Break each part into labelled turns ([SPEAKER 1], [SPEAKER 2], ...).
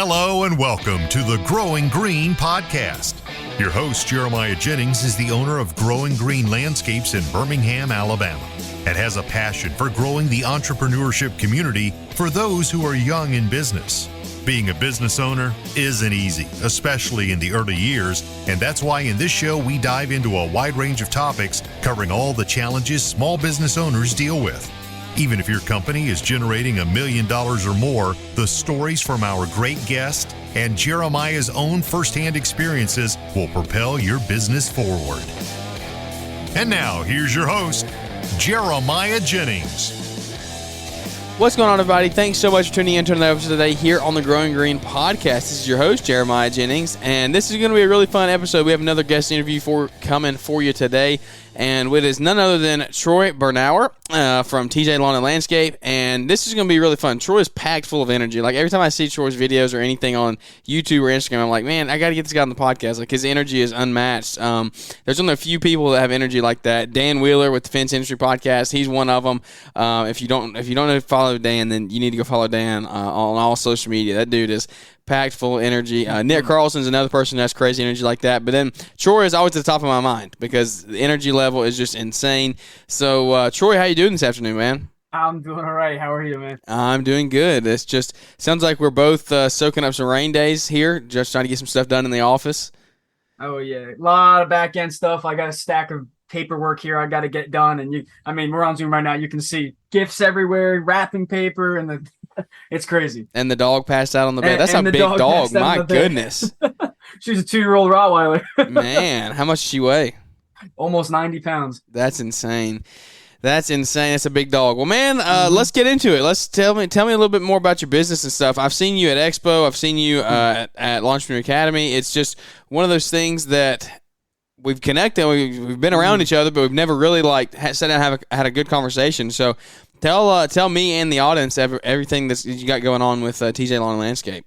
[SPEAKER 1] Hello and welcome to the Growing Green podcast. Your host, Jeremiah Jennings, is the owner of Growing Green Landscapes in Birmingham, Alabama, and has a passion for growing the entrepreneurship community for those who are young in business. Being a business owner isn't easy, especially in the early years, and that's why in this show we dive into a wide range of topics covering all the challenges small business owners deal with. Even if your company is generating $1 million or more, the stories from our great guest and Jeremiah's own firsthand experiences will propel your business forward. And now, here's your host, Jeremiah Jennings.
[SPEAKER 2] What's going on, everybody? Thanks so much for tuning in to another episode today here on the Growing Green podcast. This is your host, Jeremiah Jennings, and this is going to be a really fun episode. We have another guest interview coming for you today, and it is none other than Troy Bernauer from TJ Lawn and Landscape, and this is going to be really fun. Troy is packed full of energy. Like, every time I see Troy's videos or anything on YouTube or Instagram, I'm like, man, I got to get this guy on the podcast. Like, his energy is unmatched. There's only a few people that have energy like that. Dan Wheeler with the Fence Industry Podcast, he's one of them. If you don't know to follow Dan, then you need to go follow Dan on all social media. That dude is packed full of energy. Nick Carlson's another person that has crazy energy like that. But then Troy is always at the top of my mind because the energy level is just insane. So, Troy, how you doing this afternoon, man?
[SPEAKER 3] I'm doing all right. How are you, man?
[SPEAKER 2] I'm doing good. It's just sounds like we're both soaking up some rain days here, just trying to get some stuff done in the office.
[SPEAKER 3] Oh, yeah. A lot of back-end stuff. I got a stack of paperwork here I got to get done. And we're on Zoom right now. You can see gifts everywhere, wrapping paper, and it's crazy.
[SPEAKER 2] And the dog passed out on the bed. That's a big dog. My goodness.
[SPEAKER 3] She's a 2-year-old Rottweiler.
[SPEAKER 2] Man, how much does she weigh?
[SPEAKER 3] Almost 90 pounds.
[SPEAKER 2] That's insane. That's a big dog. Well, man, let's get into it. Let's tell me a little bit more about your business and stuff. I've seen you at Expo. I've seen you at Launchpreneur Academy. It's just one of those things that we've connected. We've been around each other, but we've never really sat down and had a good conversation. So tell me and the audience everything that you got going on with TJ Lawn and Landscape.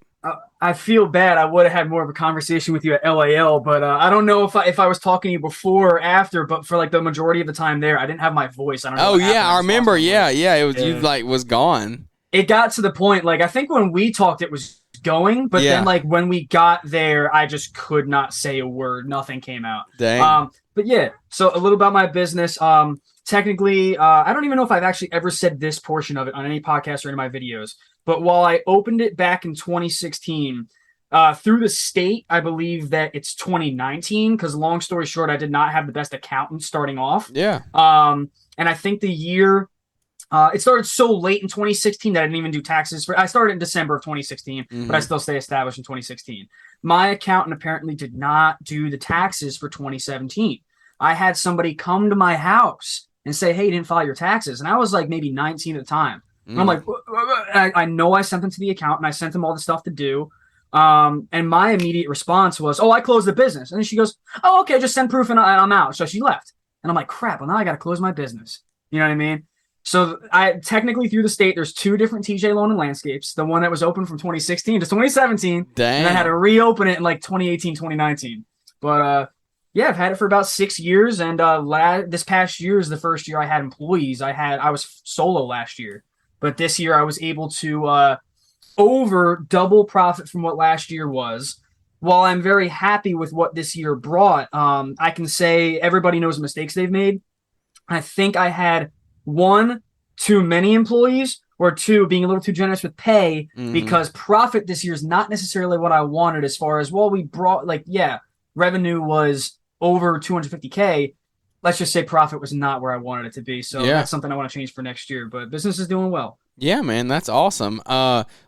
[SPEAKER 3] I feel bad. I would have had more of a conversation with you at LAL, but I don't know if I was talking to you before or after. But for the majority of the time there, I didn't have my voice. I don't know. Oh
[SPEAKER 2] yeah, I remember. Yeah. It was you was gone.
[SPEAKER 3] It got to the point I think when we talked, it was going, but then when we got there, I just could not say a word. Nothing came out.
[SPEAKER 2] Dang.
[SPEAKER 3] But yeah. So a little about my business. Technically, I don't even know if I've actually ever said this portion of it on any podcast or any of my videos. But while I opened it back in 2016, through the state, I believe that it's 2019, because long story short, I did not have the best accountant starting off.
[SPEAKER 2] Yeah.
[SPEAKER 3] And I think the year, it started so late in 2016 that I didn't even do taxes. I started in December of 2016, but I still stay established in 2016. My accountant apparently did not do the taxes for 2017. I had somebody come to my house and say, hey, you didn't file your taxes. And I was maybe 19 at the time. And I'm like, I know I sent them to the accountant. I sent them all the stuff to do. And my immediate response was, I closed the business. And then she goes, oh, okay, just send proof and I'm out. So she left. And I'm like, crap, well, now I got to close my business. You know what I mean? So I technically through the state, there's 2 different TJ Lawn and Landscapes. The one that was open from 2016 to 2017.
[SPEAKER 2] Dang.
[SPEAKER 3] And I had to reopen it in 2018, 2019. But yeah, I've had it for about 6 years. And this past year is the first year I had employees. I was solo last year. But this year I was able to over double profit from what last year was. While I'm very happy with what this year brought, I can say everybody knows the mistakes they've made. I think I had 1, too many employees, or 2, being a little too generous with pay, because profit this year is not necessarily what I wanted as far as, we brought, revenue was over 250K. Let's just say profit was not where I wanted it to be. So that's something I want to change for next year. But business is doing well.
[SPEAKER 2] Yeah, man, that's awesome.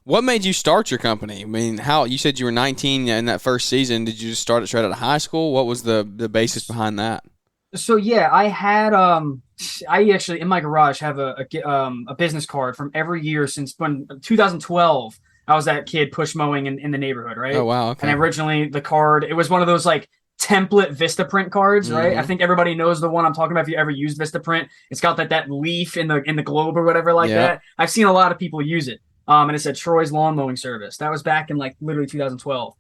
[SPEAKER 2] What made you start your company? I mean, how you said you were 19 in that first season. Did you just start it straight out of high school? What was the basis behind that?
[SPEAKER 3] So yeah, I had I actually in my garage have a business card from every year since 2012. I was that kid push mowing in the neighborhood, right?
[SPEAKER 2] Oh wow, okay.
[SPEAKER 3] And originally the card, it was one of those template Vistaprint cards, right? I think everybody knows the one I'm talking about. If you ever used Vistaprint, it's got that leaf in the globe or whatever that. I've seen a lot of people use it. And it said Troy's Lawn Mowing Service. That was back in literally 2012.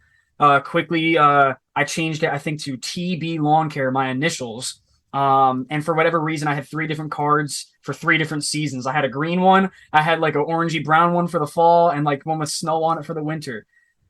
[SPEAKER 3] Quickly, I changed it, I think, to TB Lawn Care, my initials. And for whatever reason, I had 3 different cards for 3 different seasons. I had a green one, I had an orangey brown one for the fall, and one with snow on it for the winter.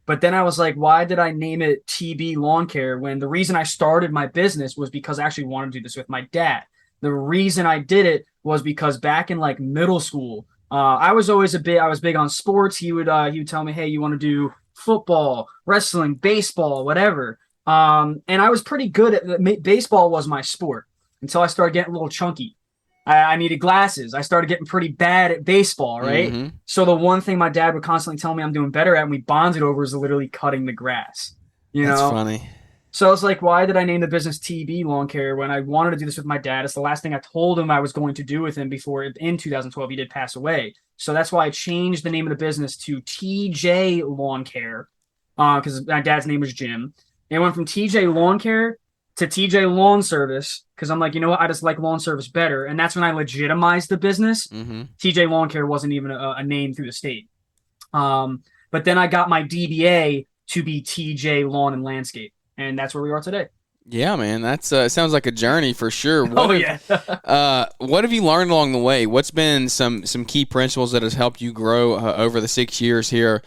[SPEAKER 3] But then I was like, why did I name it TB Lawn Care when the reason I started my business was because I actually wanted to do this with my dad. The reason I did it was because back in like middle school, I was big on sports. He would tell me, hey, you want to do football, wrestling, baseball, whatever. And I was pretty good at baseball was my sport until I started getting a little chunky. I needed glasses. I started getting pretty bad at baseball, right?
[SPEAKER 2] Mm-hmm.
[SPEAKER 3] So the one thing my dad would constantly tell me I'm doing better at and we bonded over is literally cutting the grass.
[SPEAKER 2] That's funny.
[SPEAKER 3] So I was like, why did I name the business TB Lawn Care when I wanted to do this with my dad? It's the last thing I told him I was going to do with him before in 2012 he did pass away. So that's why I changed the name of the business to TJ Lawn Care because my dad's name was Jim. And it went from TJ Lawn Care to TJ Lawn Service because I'm like, you know what? I just like lawn service better. And that's when I legitimized the business.
[SPEAKER 2] Mm-hmm.
[SPEAKER 3] TJ Lawn Care wasn't even a name through the state. But then I got my DBA to be TJ Lawn and Landscape. And that's where we are today.
[SPEAKER 2] Yeah, man. That's sounds like a journey for sure.
[SPEAKER 3] What
[SPEAKER 2] have you learned along the way? What's been some key principles that has helped you grow over the 6 years here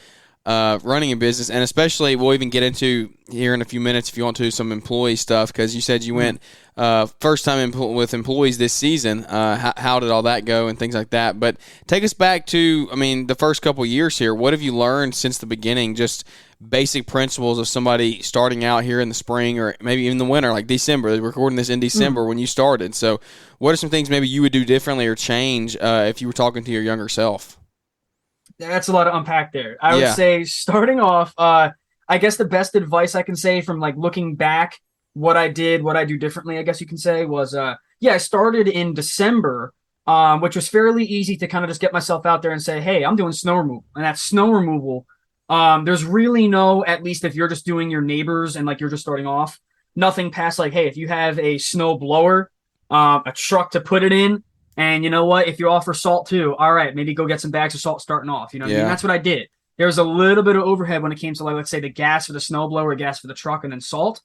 [SPEAKER 2] running a business? And especially, we'll even get into here in a few minutes if you want to, some employee stuff, because you said you went first time with employees this season. How did all that go and things like that? But take us back to, the first couple of years here. What have you learned since the beginning? Just basic principles of somebody starting out here in the spring or maybe even the winter, like December. They're recording this in December when you started. So what are some things maybe you would do differently or change if you were talking to your younger self?
[SPEAKER 3] That's a lot to unpack there. I would say starting off, I guess the best advice I can say from like looking back, what I do differently, I guess you can say, was I started in December, which was fairly easy to kind of just get myself out there and say, hey, I'm doing snow removal. And that snow removal, there's really no, at least if you're just doing your neighbors and like you're just starting off, nothing past like, hey, if you have a snow blower, a truck to put it in, and you know what, if you offer salt too, all right, maybe go get some bags of salt starting off. You know what I mean? That's what I did. There was a little bit of overhead when it came to like, let's say the gas for the snow blower, gas for the truck, and then salt.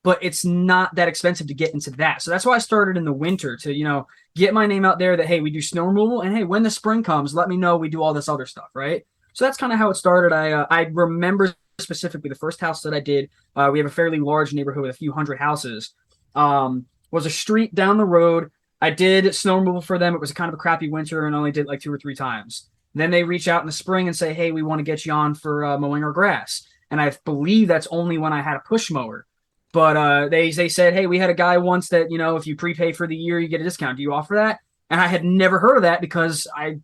[SPEAKER 3] But it's not that expensive to get into that. So that's why I started in the winter to, get my name out there that, hey, we do snow removal. And hey, when the spring comes, let me know we do all this other stuff, right? So that's kind of how it started. I remember specifically the first house that I did. We have a fairly large neighborhood with a few hundred houses. Was a street down the road. I did snow removal for them. It was kind of a crappy winter and only did like 2 or 3 times. Then they reach out in the spring and say, hey, we want to get you on for mowing our grass. And I believe that's only when I had a push mower. But they said, hey, we had a guy once that, if you prepay for the year, you get a discount. Do you offer that? And I had never heard of that because I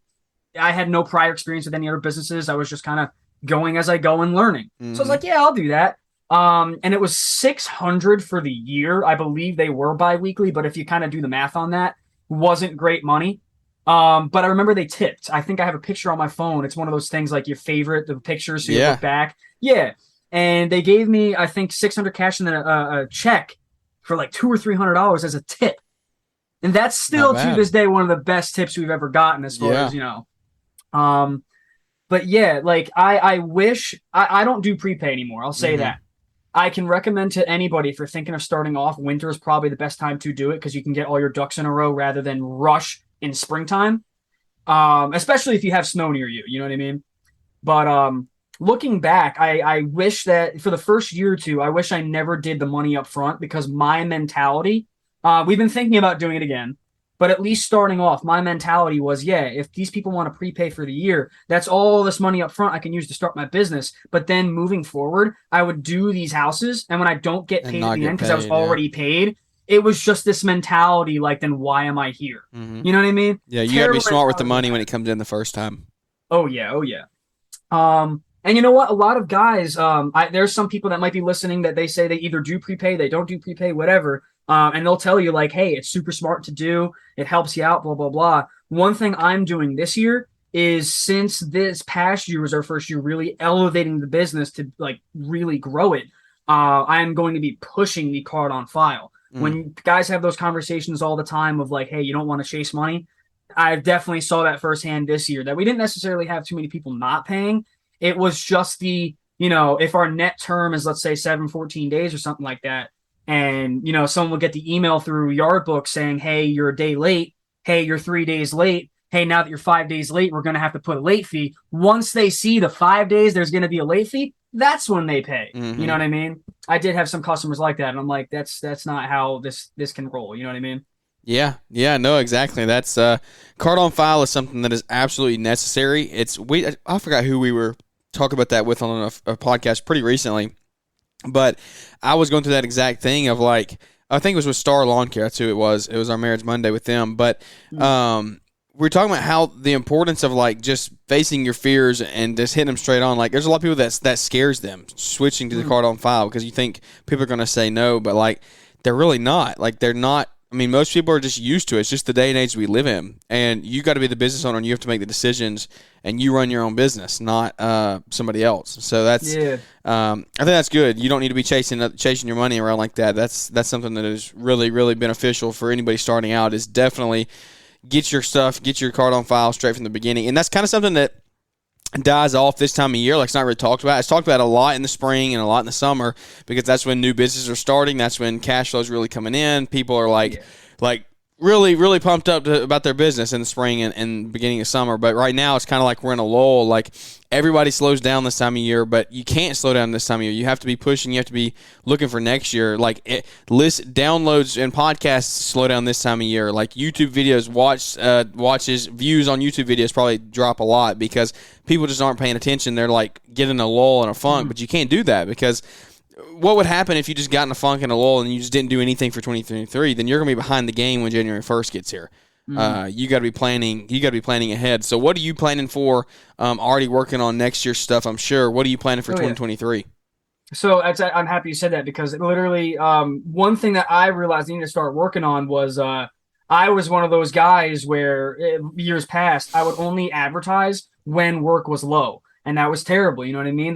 [SPEAKER 3] had no prior experience with any other businesses. I was just kind of going as I go and learning. Mm-hmm. So I was like, yeah, I'll do that. And it was $600 for the year. I believe they were biweekly, but if you kind of do the math on that, wasn't great money. But I remember they tipped. I think I have a picture on my phone. It's one of those things like you favorite the pictures so you look back. Yeah. And they gave me, I think, $600 cash and then a check for like $200 or $300 as a tip. And that's still to this day one of the best tips we've ever gotten as far as, But yeah, like I wish I don't do prepay anymore. I'll say that. I can recommend to anybody if you're thinking of starting off, winter is probably the best time to do it because you can get all your ducks in a row rather than rush in springtime. Especially if you have snow near you, you know what I mean? But looking back, I wish that for the first year or two, I wish I never did the money up front because my mentality, we've been thinking about doing it again, but at least starting off, my mentality was, if these people want to prepay for the year, that's all this money up front I can use to start my business. But then moving forward, I would do these houses, and when I don't get paid at the end because I was already paid, it was just this mentality like, then why am I here? Mm-hmm. You know what I mean?
[SPEAKER 2] Yeah, you got to be smart with the money when it comes in the first time.
[SPEAKER 3] Oh, yeah. And you know what? A lot of guys, there's some people that might be listening that they say they either do prepay, they don't do prepay, whatever. And they'll tell you like, hey, it's super smart to do. It helps you out, blah, blah, blah. One thing I'm doing this year is since this past year was our first year really elevating the business to like really grow it, I am going to be pushing the card on file. When guys have those conversations all the time of like, hey, you don't want to chase money. I definitely saw that firsthand this year that we didn't necessarily have too many people not paying. It was just the, if our net term is, let's say 14 days or something like that. And, someone will get the email through Yardbook saying, hey, you're a day late. Hey, you're 3 days late. Hey, now that you're 5 days late, we're going to have to put a late fee. Once they see the 5 days, there's going to be a late fee. that's when they pay.
[SPEAKER 2] Mhm.
[SPEAKER 3] You know what I mean? I did have some customers like that, and I'm like, that's not how this can roll. You know what I mean?
[SPEAKER 2] Yeah, no, exactly. That's card on file is something that is absolutely necessary. I forgot who we were talking about that with on a podcast pretty recently, but I was going through that exact thing of like, I think it was with Star Lawn Care. That's who it was. It was our Marriage Monday with them, but we're talking about how the importance of like just facing your fears and just hitting them straight on. Like, there's a lot of people that scares them switching to the card on file because you think people are going to say no, but like they're really not. Like, they're not. I mean, most people are just used to it. It's just the day and age we live in, and you got to be the business owner, and you have to make the decisions, and you run your own business, not somebody else. So that's, I think that's good. You don't need to be chasing your money around like that. That's something that is really, really beneficial for anybody starting out. Is definitely get your card on file straight from the beginning, and that's kind of something that dies off this time of year. Like, it's not really talked about. It's talked about a lot in the spring and a lot in the summer because that's when new businesses are starting. That's when cash flow is really coming in. People are like really, really pumped up about their business in the spring and beginning of summer. But right now, it's kind of like we're in a lull. Like, everybody slows down this time of year, but you can't slow down this time of year. You have to be pushing. You have to be looking for next year. Like, downloads and podcasts slow down this time of year. Like, YouTube videos, watches, views on YouTube videos probably drop a lot because people just aren't paying attention. They're like getting a lull and a funk, but you can't do that because what would happen if you just got in a funk and a lull and you just didn't do anything for 2023? Then you're going to be behind the game when January 1st gets here. You got to be planning. You got to be planning ahead. So, what are you planning for? Already working on next year's stuff, I'm sure. What are you planning for 2023?
[SPEAKER 3] So I'm happy you said that because literally, one thing that I realized I needed to start working on was I was one of those guys where years past I would only advertise when work was low. And that was terrible. You know what I mean?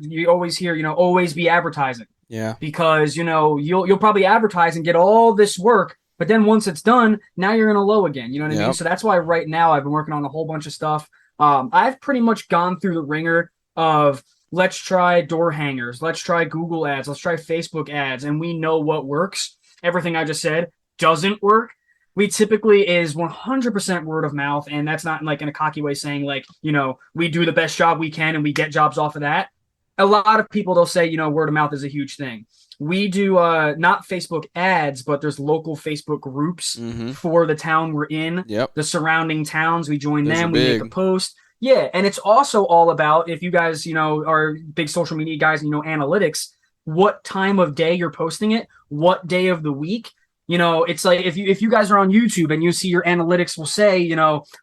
[SPEAKER 3] You always hear, always be advertising.
[SPEAKER 2] Yeah.
[SPEAKER 3] Because, you'll probably advertise and get all this work, but then once it's done, now you're in a low again. You know what I mean? So that's why right now I've been working on a whole bunch of stuff. I've pretty much gone through the ringer of let's try door hangers, let's try Google ads, let's try Facebook ads, and we know what works. Everything I just said doesn't work. We typically is 100% word of mouth, and that's not like in a cocky way saying like, we do the best job we can and we get jobs off of that. A lot of people, they'll say, word of mouth is a huge thing. We do not Facebook ads, but there's local Facebook groups for the town we're in, the surrounding towns. We join them, we make a post. Yeah, and it's also all about, if you guys, are big social media guys and analytics, what time of day you're posting it, what day of the week. It's like if you guys are on YouTube and you see your analytics will say,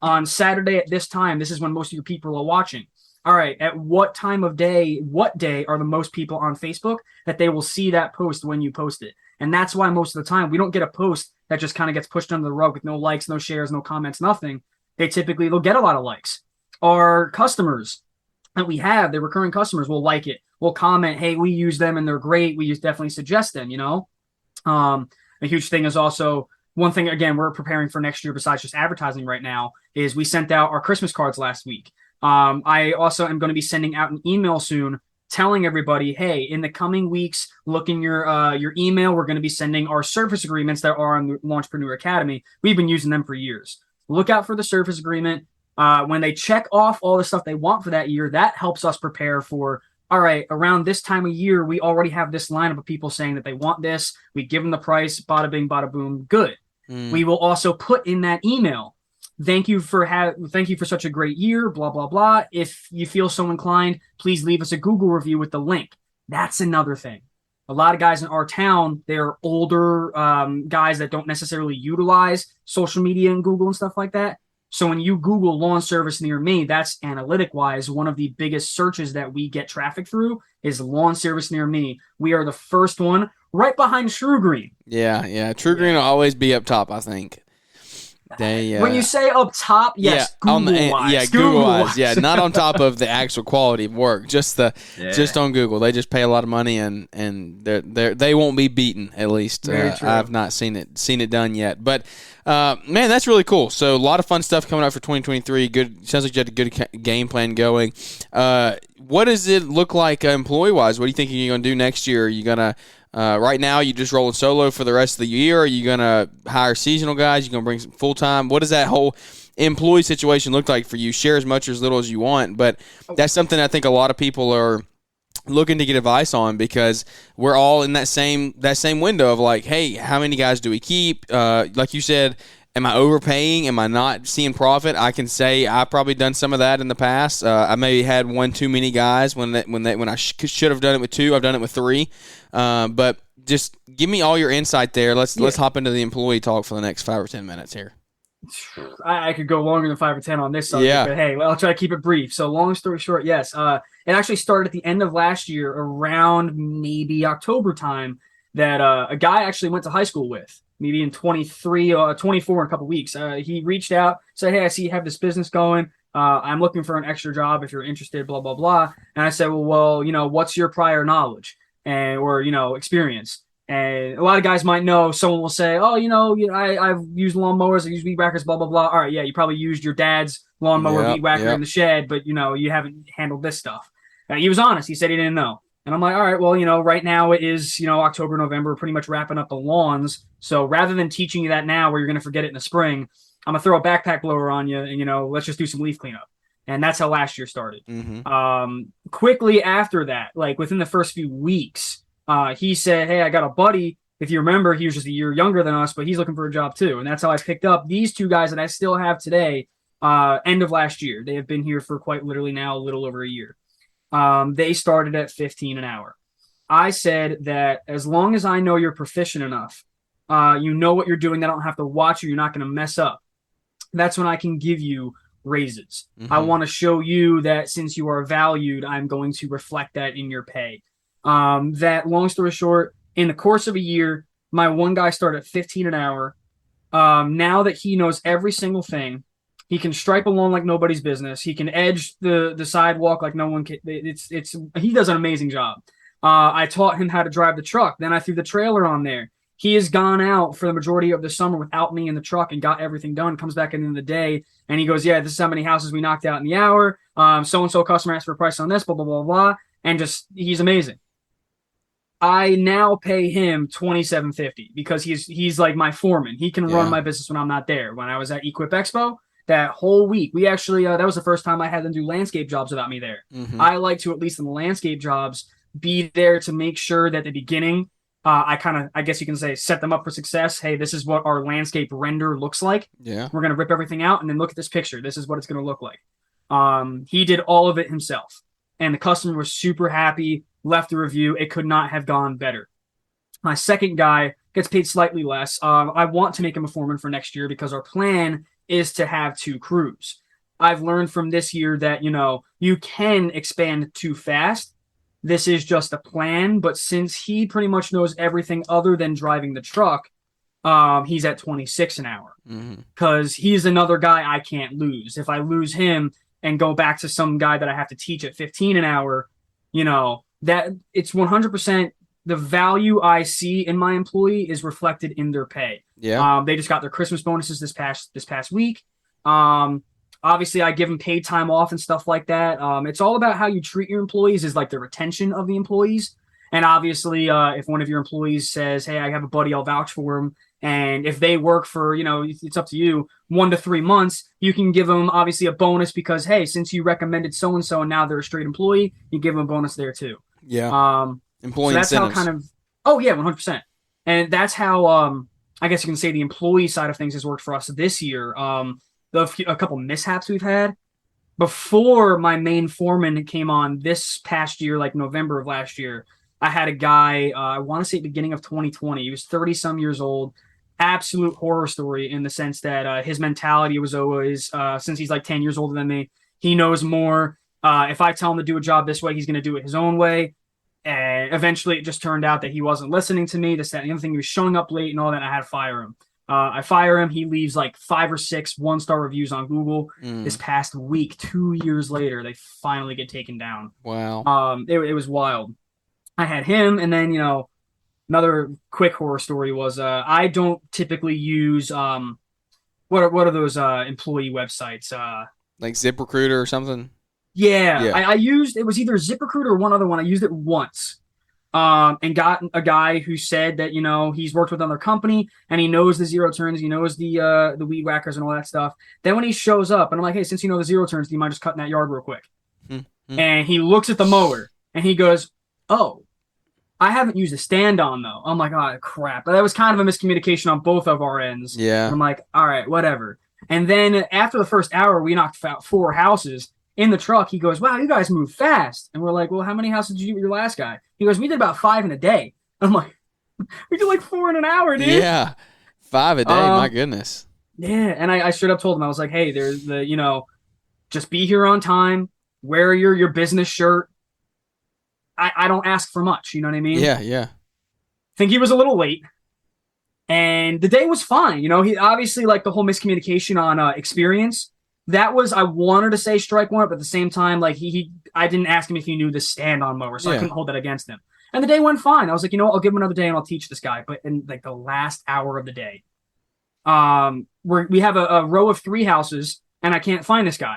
[SPEAKER 3] on Saturday at this time, this is when most of your people are watching. All right, at what time of day, what day are the most people on Facebook that they will see that post when you post it? And that's why most of the time we don't get a post that just kind of gets pushed under the rug with no likes, no shares, no comments, nothing. They'll get a lot of likes. Our customers that we have, the recurring customers will like it, will comment, hey, we use them and they're great. We just definitely suggest them, A huge thing is also one thing, again, we're preparing for next year besides just advertising right now is we sent out our Christmas cards last week. I also am going to be sending out an email soon telling everybody, hey, in the coming weeks, look in your email. We're going to be sending our service agreements that are on the Launchpreneur Academy. We've been using them for years. Look out for the service agreement. When they check off all the stuff they want for that year, that helps us prepare for, all right, around this time of year, we already have this lineup of people saying that they want this. We give them the price, bada bing, bada boom, good. We will also put in that email, thank you for such a great year, blah, blah, blah. If you feel so inclined, please leave us a Google review with the link. That's another thing. A lot of guys in our town, they're older guys that don't necessarily utilize social media and Google and stuff like that. So when you Google lawn service near me, that's analytic-wise one of the biggest searches that we get traffic through is lawn service near me. We are the first one right behind TruGreen.
[SPEAKER 2] Yeah. TruGreen will always be up top, I think.
[SPEAKER 3] When you say up top, yes, Google-wise.
[SPEAKER 2] Google-wise. Yeah, not on top of the actual quality of work, just on Google. They just pay a lot of money, and they won't be beaten. At least I've not seen it done yet. But man, that's really cool. So a lot of fun stuff coming up for 2023. Good. Sounds like you had a good game plan going. What does it look like employee-wise? What do you think you're going to do next year? Are you going to right now, you just rolling solo for the rest of the year? Are you going to hire seasonal guys? You going to bring some full-time? What does that whole employee situation look like for you? Share as much or as little as you want, but that's something I think a lot of people are looking to get advice on, because we're all in that same window of like, hey, how many guys do we keep? Like you said, am I overpaying? Am I not seeing profit? I can say I've probably done some of that in the past. I maybe had one too many guys when I should have done it with 2. I've done it with 3. But just give me all your insight there. Let's hop into the employee talk for the next 5 or 10 minutes here.
[SPEAKER 3] I could go longer than 5 or 10 on this subject, but hey, I'll try to keep it brief. So long story short, yes, it actually started at the end of last year, around maybe October time, that a guy actually went to high school with, maybe in 23 or 24 in a couple weeks. He reached out, said, hey, I see you have this business going. I'm looking for an extra job if you're interested, blah, blah, blah. And I said, well, what's your prior knowledge or experience? And a lot of guys might know, someone will say, oh, I've used lawnmowers, I've used weed whackers, blah, blah, blah. All right, yeah, you probably used your dad's lawnmower weed whacker in the shed, but, you haven't handled this stuff. He was honest. He said he didn't know. And I'm like, all right, well, right now it is, October, November, pretty much wrapping up the lawns. So rather than teaching you that now where you're going to forget it in the spring, I'm going to throw a backpack blower on you and, let's just do some leaf cleanup. And that's how last year started. Mm-hmm. Quickly after that, like within the first few weeks, he said, hey, I got a buddy. If you remember, he was just a year younger than us, but he's looking for a job too. And that's how I picked up these 2 guys that I still have today, end of last year. They have been here for quite literally now a little over a year. They started at $15 an hour. I said that as long as I know you're proficient enough, you know what you're doing, I don't have to watch you, you're not going to mess up. That's when I can give you raises. Mm-hmm. I want to show you that since you are valued, I'm going to reflect that in your pay. That long story short, in the course of a year, my one guy started at $15 an hour. Now that he knows every single thing, he can stripe a lawn like nobody's business. He can edge the sidewalk like no one can. He does an amazing job. I taught him how to drive the truck. Then I threw the trailer on there. He has gone out for the majority of the summer without me in the truck and got everything done. Comes back at the end of the day and he goes, yeah, this is how many houses we knocked out in the hour. So-and-so customer asked for a price on this, blah, blah, blah, blah. And just, he's amazing. I now pay him $27.50 because he's like my foreman. He can run my business when I'm not there. When I was at Equip Expo, that whole week, we actually, that was the first time I had them do landscape jobs without me there. Mm-hmm. I like to, at least in the landscape jobs, be there to make sure that at the beginning, I guess you can say, set them up for success. Hey, this is what our landscape render looks like. Yeah. We're going to rip everything out and then look at this picture. This is what it's going to look like. He did all of it himself. And the customer was super happy, left a review. It could not have gone better. My second guy gets paid slightly less. I want to make him a foreman for next year because our plan is to have 2 crews. I've learned from this year that, you can expand too fast. This is just a plan, but since he pretty much knows everything other than driving the truck, he's at $26 an hour because he's another guy I can't lose. If I lose him and go back to some guy that I have to teach at $15 an hour, that it's 100% the value I see in my employee is reflected in their pay. Yeah. They just got their Christmas bonuses this past week. Obviously, I give them paid time off and stuff like that. It's all about how you treat your employees is like the retention of the employees. And obviously, if one of your employees says, hey, I have a buddy, I'll vouch for him. And if they work for, it's up to you, 1 to 3 months, you can give them obviously a bonus because, hey, since you recommended so-and-so and now they're a straight employee, you give them a bonus there too. Yeah. Employee so that's incentives. How kind of, oh yeah, 100%. And that's how, I guess you can say the employee side of things has worked for us this year. A couple mishaps we've had. Before my main foreman came on this past year, like November of last year, I had a guy, I want to say beginning of 2020. He was 30-some years old. Absolute horror story in the sense that his mentality was always, since he's like 10 years older than me, he knows more. If I tell him to do a job this way, he's going to do it his own way. And eventually it just turned out that he wasn't listening to me. This, that, and the other thing, he was showing up late and all that. And I had to fire him. I fire him. He leaves like 5 or 6 one-star reviews on Google. This past week, 2 years later, they finally get taken down. Wow. It was wild. I had him, and then, another quick horror story was I don't typically use what are those employee websites?
[SPEAKER 2] Like ZipRecruiter or something?
[SPEAKER 3] Yeah. I used, it was either ZipRecruiter or one other one. I used it once. And got a guy who said that, he's worked with another company and he knows the zero turns, he knows the weed whackers and all that stuff. Then when he shows up and I'm like, hey, since you know the zero turns, do you mind just cutting that yard real quick? Mm-hmm. And he looks at the mower and he goes, oh, I haven't used a stand-on though. I'm like, oh crap. But that was kind of a miscommunication on both of our ends.
[SPEAKER 2] Yeah.
[SPEAKER 3] And I'm like, all right, whatever. And then after the first hour, we knocked out 4 houses. In the truck, he goes, wow, you guys move fast. And we're like, well, how many houses did you do with your last guy? He goes, we did about 5 in a day. I'm like, we did like 4 in an hour, dude.
[SPEAKER 2] Yeah. 5 a day, my goodness.
[SPEAKER 3] Yeah, and I straight up told him, I was like, hey, there's just be here on time, wear your business shirt. I don't ask for much, you know what I mean?
[SPEAKER 2] Yeah, yeah.
[SPEAKER 3] Think he was a little late. And the day was fine. He obviously, like, the whole miscommunication on experience. That was, I wanted to say strike one, but at the same time, like, I didn't ask him if he knew the stand-on mower, so I couldn't hold that against him. And the day went fine. I was like, you know what, I'll give him another day and I'll teach this guy. But in, like, the last hour of the day, we have a row of 3 houses, and I can't find this guy.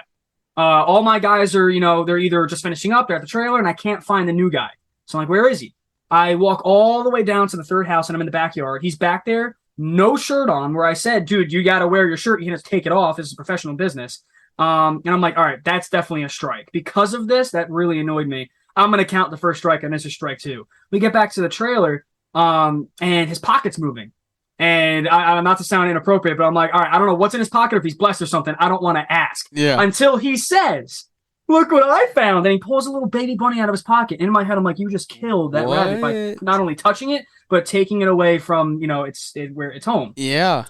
[SPEAKER 3] All my guys are, they're either just finishing up, they're at the trailer, and I can't find the new guy. So I'm like, where is he? I walk all the way down to the 3rd house, and I'm in the backyard. He's back there, no shirt on, where I said, dude, you got to wear your shirt. You can just take it off. This is professional business. And I'm like, all right, that's definitely a strike. Because of this, that really annoyed me. I'm going to count the first strike, and this is strike 2. We get back to the trailer, and his pocket's moving. And I'm not to sound inappropriate, but I'm like, all right, I don't know what's in his pocket, if he's blessed or something. I don't want to ask.
[SPEAKER 2] Yeah.
[SPEAKER 3] Until he says, look what I found. And he pulls a little baby bunny out of his pocket. In my head, I'm like, you just killed that rabbit by not only touching it, but taking it away from, where it's home.
[SPEAKER 2] Yeah.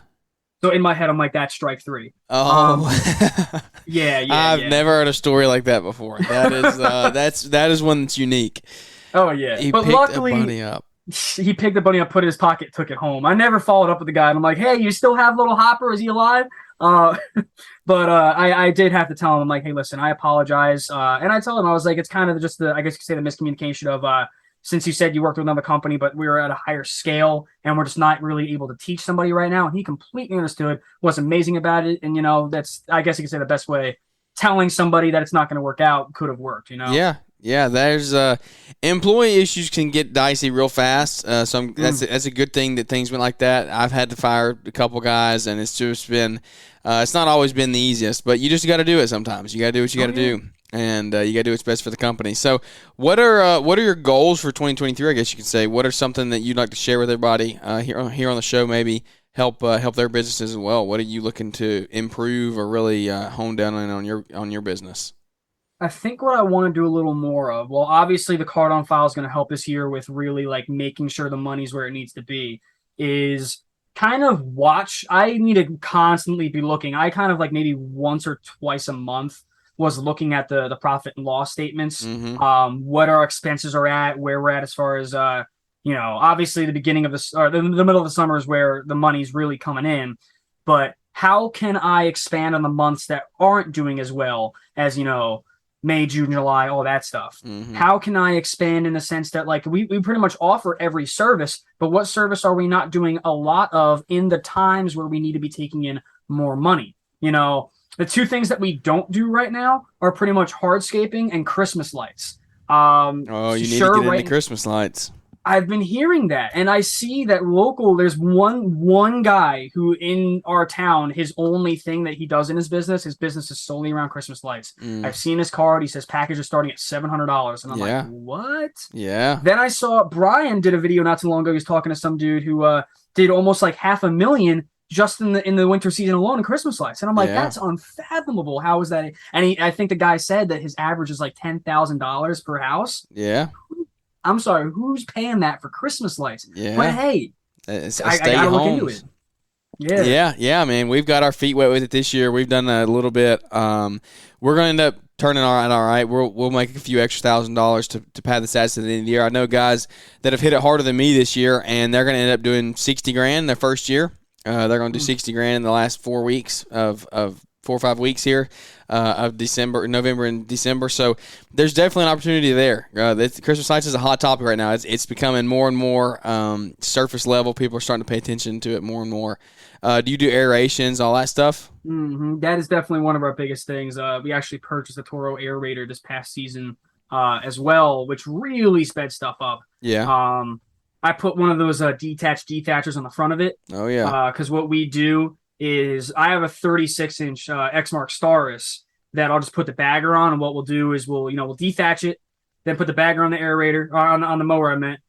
[SPEAKER 3] So in my head, I'm like, that's strike 3.
[SPEAKER 2] Oh.
[SPEAKER 3] Yeah.
[SPEAKER 2] I've never heard a story like that before. That is that is one that's unique.
[SPEAKER 3] Oh, yeah.
[SPEAKER 2] He
[SPEAKER 3] but
[SPEAKER 2] picked
[SPEAKER 3] luckily,
[SPEAKER 2] a bunny up.
[SPEAKER 3] He picked the bunny up, put it in his pocket, took it home. I never followed up with the guy. And I'm like, hey, you still have little Hopper? Is he alive? But I did have to tell him, I'm like, hey, listen, I apologize. And I told him, I was like, it's kind of just I guess you could say the miscommunication of, since you said you worked with another company, but we were at a higher scale and we're just not really able to teach somebody right now. And he completely understood, was amazing about it. And, that's, I guess you could say the best way, telling somebody that it's not going to work out could have worked,
[SPEAKER 2] Yeah. Yeah, there's employee issues can get dicey real fast. That's a good thing that things went like that. I've had to fire a couple guys, and it's just been it's not always been the easiest, but you just got to do it sometimes. You got to do what you got to do, and you got to do what's best for the company. So, what are your goals for 2023? I guess you could say. What are something that you'd like to share with everybody here on the show? Maybe help their businesses as well. What are you looking to improve or really hone down on your business?
[SPEAKER 3] I think what I want to do a little more of, well, obviously the card on file is going to help us here with really like making sure the money's where it needs to be, is kind of watch. I need to constantly be looking. I kind of like maybe once or twice a month was looking at the profit and loss statements, what our expenses are at, where we're at as far as, obviously the beginning of the middle of the summer is where the money's really coming in, but how can I expand on the months that aren't doing as well as, May, June, July, all that stuff. How can I expand in the sense that like we pretty much offer every service, but what service are we not doing a lot of in the times where we need to be taking in more money? The 2 things that we don't do right now are pretty much hardscaping and Christmas lights.
[SPEAKER 2] You need to get into Christmas lights.
[SPEAKER 3] I've been hearing that, and I see that there's one guy who in our town, his only thing that he does in his business is solely around Christmas lights. I've seen his card. He says packages starting at $700, and I'm like, what?
[SPEAKER 2] Yeah.
[SPEAKER 3] Then I saw Brian did a video not too long ago. He was talking to some dude who did almost like $500,000 just in the winter season alone in Christmas lights, and I'm like, that's unfathomable. How is that? And I think the guy said that his average is like $10,000 per house.
[SPEAKER 2] Yeah.
[SPEAKER 3] I'm sorry, who's paying that for Christmas lights?
[SPEAKER 2] Yeah.
[SPEAKER 3] But hey,
[SPEAKER 2] I
[SPEAKER 3] gotta look into it.
[SPEAKER 2] Yeah, man. We've got our feet wet with it this year. We've done a little bit. We're going to end up turning all right. We'll make a few extra $1,000s to pad the stats at the end of the year. I know guys that have hit it harder than me this year, and they're going to end up doing $60,000 their first year. They're going to do $60,000 in the last 4 weeks of 4 or 5 weeks here of November and December. So there's definitely an opportunity there. Christmas lights is a hot topic right now. It's becoming more and more surface level. People are starting to pay attention to it more and more. Do you do aerations, all that stuff?
[SPEAKER 3] That is definitely one of our biggest things. We actually purchased a Toro Aerator this past season as well, which really sped stuff up.
[SPEAKER 2] Yeah.
[SPEAKER 3] I put one of those detachers on the front of it.
[SPEAKER 2] Oh, yeah.
[SPEAKER 3] Because what we do is I have a 36-inch Exmark Staris that I'll just put the bagger on, and what we'll do is we'll detach it, then put the bagger on the aerator, or on the mower, I meant.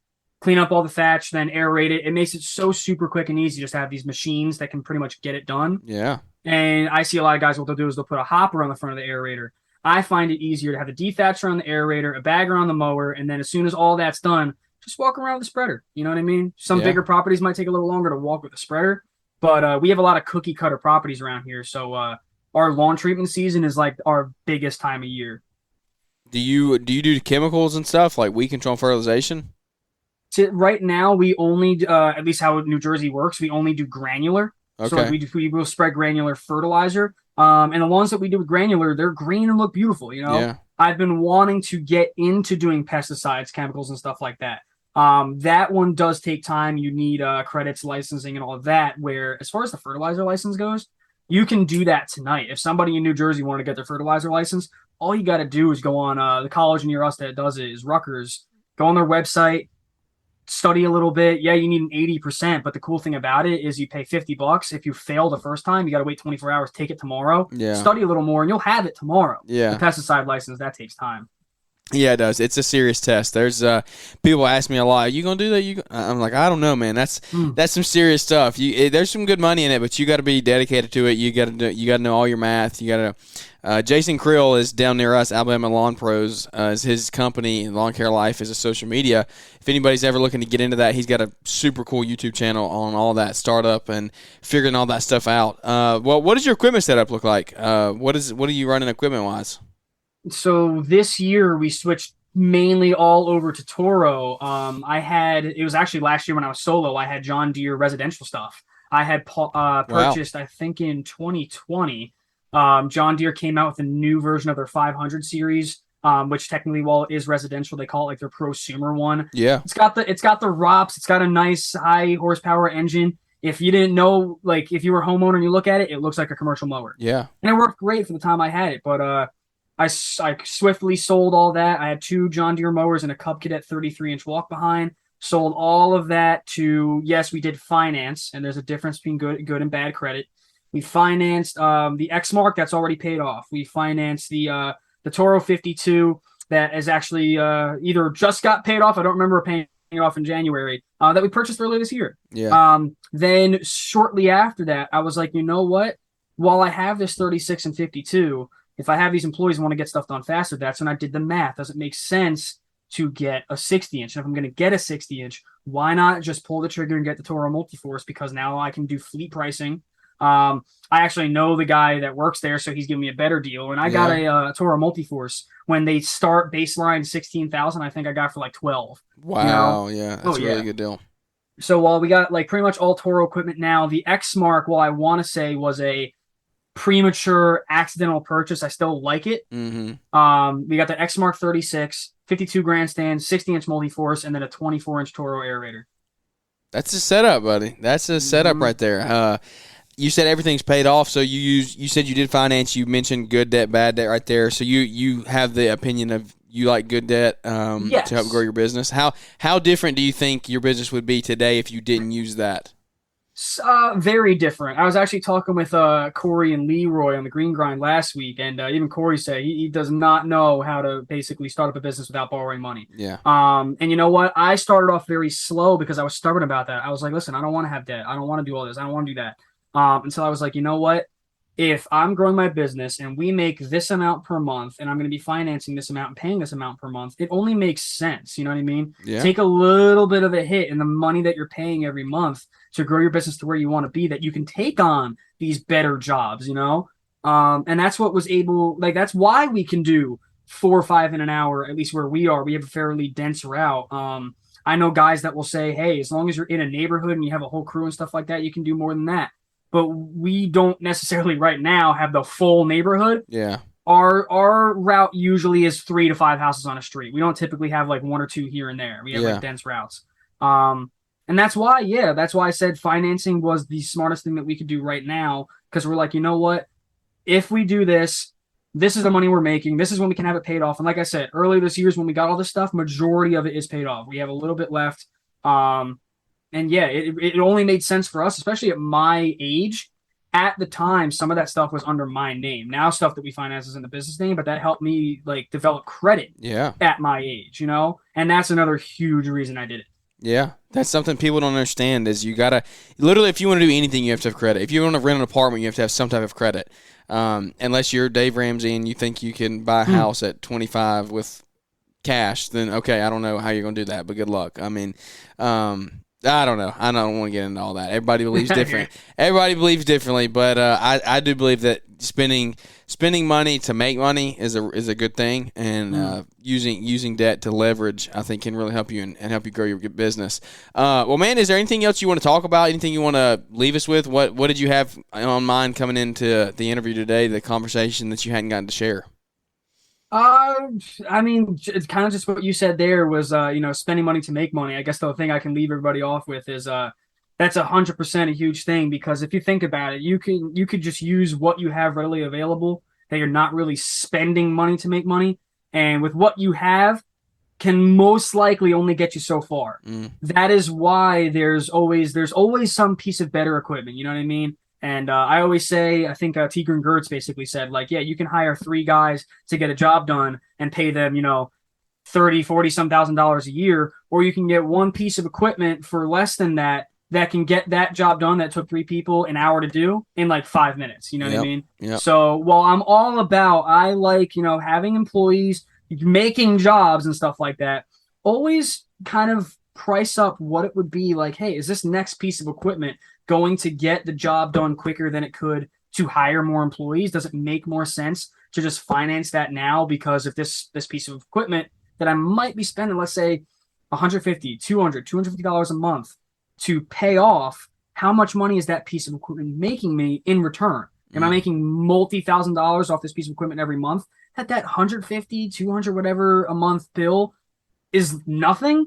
[SPEAKER 3] Clean up all the thatch, then aerate it. It makes it so super quick and easy just to have these machines that can pretty much get it done.
[SPEAKER 2] Yeah.
[SPEAKER 3] And I see a lot of guys, what they'll do is they'll put a hopper on the front of the aerator. I find it easier to have a dethatcher on the aerator, a bagger on the mower, and then as soon as all that's done, just walk around with the spreader. You know what I mean? Some bigger properties might take a little longer to walk with the spreader, but we have a lot of cookie cutter properties around here. So our lawn treatment season is like our biggest time of year.
[SPEAKER 2] Do you do chemicals and stuff like weed control and fertilization?
[SPEAKER 3] Right now, we only, at least how New Jersey works, we only do granular.
[SPEAKER 2] Okay.
[SPEAKER 3] So like we will spread granular fertilizer. And the lawns that we do with granular, they're green and look beautiful. You know, I've been wanting to get into doing pesticides, chemicals, and stuff like that. That one does take time. You need credits, licensing, and all of that. Where as far as the fertilizer license goes, you can do that tonight. If somebody in New Jersey wanted to get their fertilizer license, all you got to do is go on the college near us that does it is Rutgers. Go on their website. Study a little bit. Yeah, you need an 80%, but the cool thing about it is you pay $50. If you fail the first time, you got to wait 24 hours, take it tomorrow.
[SPEAKER 2] Yeah.
[SPEAKER 3] Study a little more, and you'll have it tomorrow.
[SPEAKER 2] Yeah.
[SPEAKER 3] The pesticide license, that takes time.
[SPEAKER 2] Yeah, it does. It's a serious test. There's people ask me a lot, "Are you gonna do that?" I'm like, I don't know, man. That's some serious stuff. There's some good money in it, but you got to be dedicated to it. You got to know all your math. You got to. Jason Creel is down near us. Alabama Lawn Pros is his company. Lawn Care Life is a social media. If anybody's ever looking to get into that, he's got a super cool YouTube channel on all that startup and figuring all that stuff out. Well, what does your equipment setup look like? What are you running equipment wise?
[SPEAKER 3] So this year we switched mainly all over to Toro. It was actually last year when I was solo, I had John Deere residential stuff. I had purchased, I think in 2020, John Deere came out with a new version of their 500 series, which technically, while it is residential, they call it like their prosumer one.
[SPEAKER 2] Yeah.
[SPEAKER 3] It's got the ROPS. It's got a nice high horsepower engine. If you didn't know, like if you were a homeowner and you look at it, it looks like a commercial mower.
[SPEAKER 2] Yeah.
[SPEAKER 3] And it worked great for the time I had it, but I swiftly sold all that. I had 2 John Deere mowers and a Cub Cadet 33-inch walk behind. Sold all of that to, yes, we did finance, and there's a difference between good and bad credit. We financed the Exmark, that's already paid off. We financed the Toro 52 that is actually either just got paid off. I don't remember paying it off in January. That we purchased earlier this year.
[SPEAKER 2] Yeah.
[SPEAKER 3] Then shortly after that, I was like, you know what? While I have this 36 and 52. If I have these employees who want to get stuff done faster, that's when I did the math. Does it make sense to get a 60-inch? And if I'm going to get a 60-inch, why not just pull the trigger and get the Toro Multiforce? Because now I can do fleet pricing. I actually know the guy that works there, so he's giving me a better deal. And I got a Toro Multiforce. When they start baseline 16,000, I think I got for like 12.
[SPEAKER 2] Wow, yeah, that's
[SPEAKER 3] a
[SPEAKER 2] really good deal.
[SPEAKER 3] So while we got like pretty much all Toro equipment now, the Exmark, while I want to say was a premature accidental purchase, I still like it.
[SPEAKER 2] Mm-hmm.
[SPEAKER 3] We got the Exmark 36, 52 grandstand, 60-inch Multiforce, and then a 24-inch Toro aerator.
[SPEAKER 2] That's a setup, buddy. That's a setup right there. You said everything's paid off, so you said you did finance. You mentioned good debt, bad debt right there. So you have the opinion of you like good debt
[SPEAKER 3] yes.
[SPEAKER 2] to help grow your business. How different do you think your business would be today if you didn't use that?
[SPEAKER 3] Very different. I was actually talking with Corey and Leroy on the Green Grind last week, and even Corey said he does not know how to basically start up a business without borrowing money.
[SPEAKER 2] Yeah.
[SPEAKER 3] And you know what? I started off very slow because I was stubborn about that. I was like, listen, I don't want to have debt. I don't want to do all this. I don't want to do that. Until I was like, you know what? If I'm growing my business and we make this amount per month and I'm going to be financing this amount and paying this amount per month, it only makes sense. You know what I mean?
[SPEAKER 2] Yeah.
[SPEAKER 3] Take a little bit of a hit in the money that you're paying every month to grow your business to where you want to be, that you can take on these better jobs, you know? And that's what was that's why we can do 4 or 5 in an hour, at least where we are. We have a fairly dense route. I know guys that will say, hey, as long as you're in a neighborhood and you have a whole crew and stuff like that, you can do more than that. But we don't necessarily right now have the full neighborhood.
[SPEAKER 2] Yeah.
[SPEAKER 3] Our route usually is 3 to 5 houses on a street. We don't typically have like 1 or 2 here and there. We have like dense routes. And that's why I said financing was the smartest thing that we could do right now, because we're like, you know what? If we do this, this is the money we're making. This is when we can have it paid off. And like I said, earlier this year is when we got all this stuff. Majority of it is paid off. We have a little bit left. And yeah, it only made sense for us, especially at my age. at the time, some of that stuff was under my name. Now stuff that we finance is in the business name, but that helped me like develop credit at my age, and that's another huge reason I did it.
[SPEAKER 2] Yeah, that's something people don't understand is you got to – literally, if you want to do anything, you have to have credit. If you want to rent an apartment, you have to have some type of credit. Unless you're Dave Ramsey and you think you can buy a house at 25 with cash, then, okay, I don't know how you're going to do that, but good luck. I mean, I don't know. I don't want to get into all that. Everybody believes different. Everybody believes differently, but I do believe that spending money to make money is a good thing, and using debt to leverage, I think, can really help you and help you grow your business. Well, man, is there anything else you want to talk about? Anything you want to leave us with? What did you have on mind coming into the interview today? The conversation that you hadn't gotten to share?
[SPEAKER 3] I mean, it's kind of just what you said there was, spending money to make money. I guess the thing I can leave everybody off with is, that's 100% a huge thing, because if you think about it, you could just use what you have readily available, that you're not really spending money to make money. And with what you have can most likely only get you so far. That is why there's always some piece of better equipment. You know what I mean? And I always say, I think Tigran Gertz basically said, like, yeah, you can hire 3 guys to get a job done and pay them, $30,000, some $1,000 a year, or you can get one piece of equipment for less than that can get that job done that took 3 people an hour to do in like 5 minutes. You know what I mean?
[SPEAKER 2] Yep.
[SPEAKER 3] So while I'm all about, I like, having employees, making jobs and stuff like that, always kind of price up what it would be like, hey, is this next piece of equipment going to get the job done quicker than it could to hire more employees? Does it make more sense to just finance that now? Because if this piece of equipment that I might be spending, let's say $150, $200, $250 a month to pay off, how much money is that piece of equipment making me in return? Am I making multi-$1,000s off this piece of equipment every month? That $150, $200, whatever a month bill is nothing.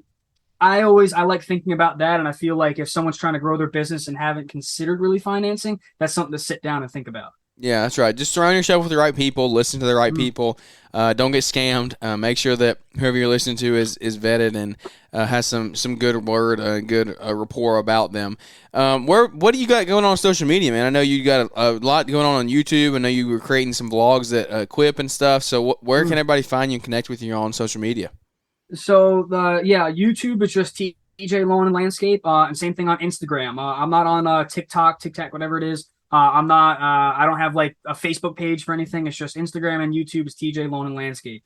[SPEAKER 3] I like thinking about that, and I feel like if someone's trying to grow their business and haven't considered really financing, that's something to sit down and think about.
[SPEAKER 2] Yeah, that's right. Just surround yourself with the right people, listen to the right people. Don't get scammed. Make sure that whoever you're listening to is vetted and has some good word, good rapport about them. What do you got going on social media, man? I know you got a lot going on YouTube. I know you were creating some vlogs that Quip and stuff. So where can everybody find you and connect with you on social media?
[SPEAKER 3] So YouTube is just TJ Lawn and Landscape, and same thing on Instagram. I'm not on TikTok, whatever it is. I'm not. I don't have like a Facebook page for anything. It's just Instagram and YouTube is TJ Lawn and Landscape.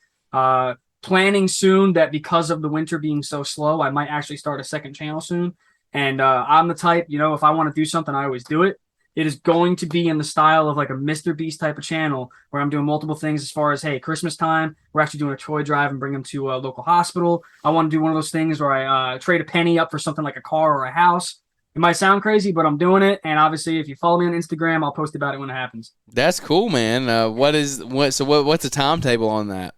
[SPEAKER 3] Planning soon that because of the winter being so slow, I might actually start a second channel soon. And I'm the type, if I want to do something, I always do it. It is going to be in the style of like a Mr. Beast type of channel where I'm doing multiple things as far as, hey, Christmas time, we're actually doing a toy drive and bring them to a local hospital. I want to do one of those things where I trade a penny up for something like a car or a house. It might sound crazy, but I'm doing it. And obviously, if you follow me on Instagram, I'll post about it when it happens.
[SPEAKER 2] That's cool, man. What's the timetable on that?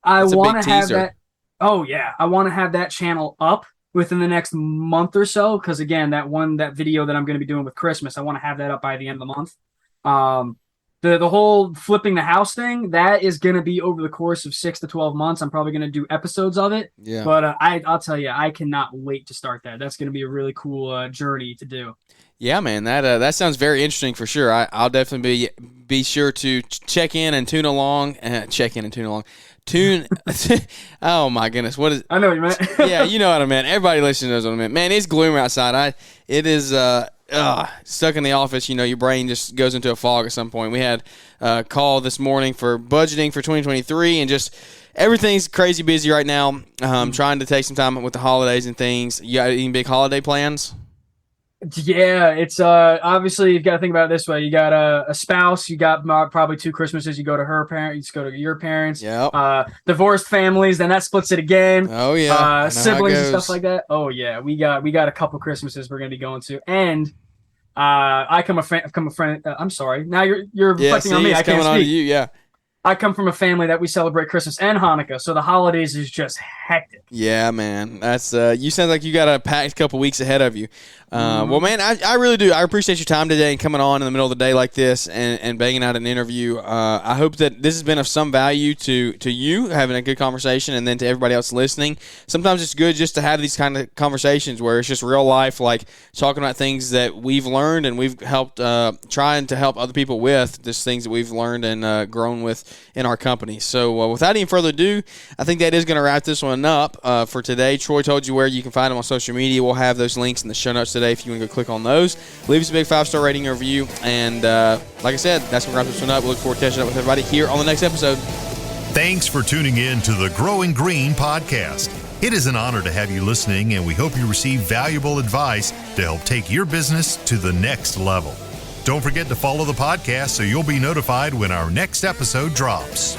[SPEAKER 3] I want to have that. Oh yeah. I want to have that channel up within the next month or so. Cause again, that video that I'm going to be doing with Christmas, I want to have that up by the end of the month. The whole flipping the house thing, that is going to be over the course of 6 to 12 months. I'm probably going to do episodes of it.
[SPEAKER 2] Yeah.
[SPEAKER 3] But I'll tell you, I cannot wait to start that. That's going to be a really cool journey to do.
[SPEAKER 2] Yeah, man, that sounds very interesting for sure. I'll definitely be sure to check in and tune along. Tune. Oh my goodness, what is?
[SPEAKER 3] I know what you meant.
[SPEAKER 2] Yeah, you know what I meant. Everybody listening knows what I meant. Man, it's gloomy outside. It is stuck in the office. Your brain just goes into a fog at some point. We had a call this morning for budgeting for 2023, and just everything's crazy busy right now. Trying to take some time with the holidays and things. You got any big holiday plans?
[SPEAKER 3] Yeah, it's obviously you've got to think about it this way. You got a spouse, you got probably 2 Christmases. You go to her parents, you go to your parents.
[SPEAKER 2] Yeah.
[SPEAKER 3] Divorced families, then that splits it again.
[SPEAKER 2] Oh yeah.
[SPEAKER 3] Siblings and stuff like that. Oh yeah, we got a couple Christmases we're gonna be going to, and I'm sorry. Now you're reflecting on me. I can't speak.
[SPEAKER 2] On to you, yeah.
[SPEAKER 3] I come from a family that we celebrate Christmas and Hanukkah, so the holidays is just hectic.
[SPEAKER 2] Yeah, man. That's you sound like you got a packed couple weeks ahead of you. Well, man, I really do. I appreciate your time today and coming on in the middle of the day like this and banging out an interview. I hope that this has been of some value to you, having a good conversation, and then to everybody else listening. Sometimes it's good just to have these kind of conversations where it's just real life, like talking about things that we've learned and we've helped, trying to help other people with, just things that we've learned and grown with in our company. So without any further ado, I think that is going to wrap this one up for today. Troy told you where you can find him on social media. We'll have those links in the show notes today if you want to go click on those. Leave us a big 5-star rating and review. And like I said, that's going to wrap this one up. We look forward to catching up with everybody here on the next episode.
[SPEAKER 1] Thanks for tuning in to the Growing Green podcast. It is an honor to have you listening, and we hope you receive valuable advice to help take your business to the next level. Don't forget to follow the podcast so you'll be notified when our next episode drops.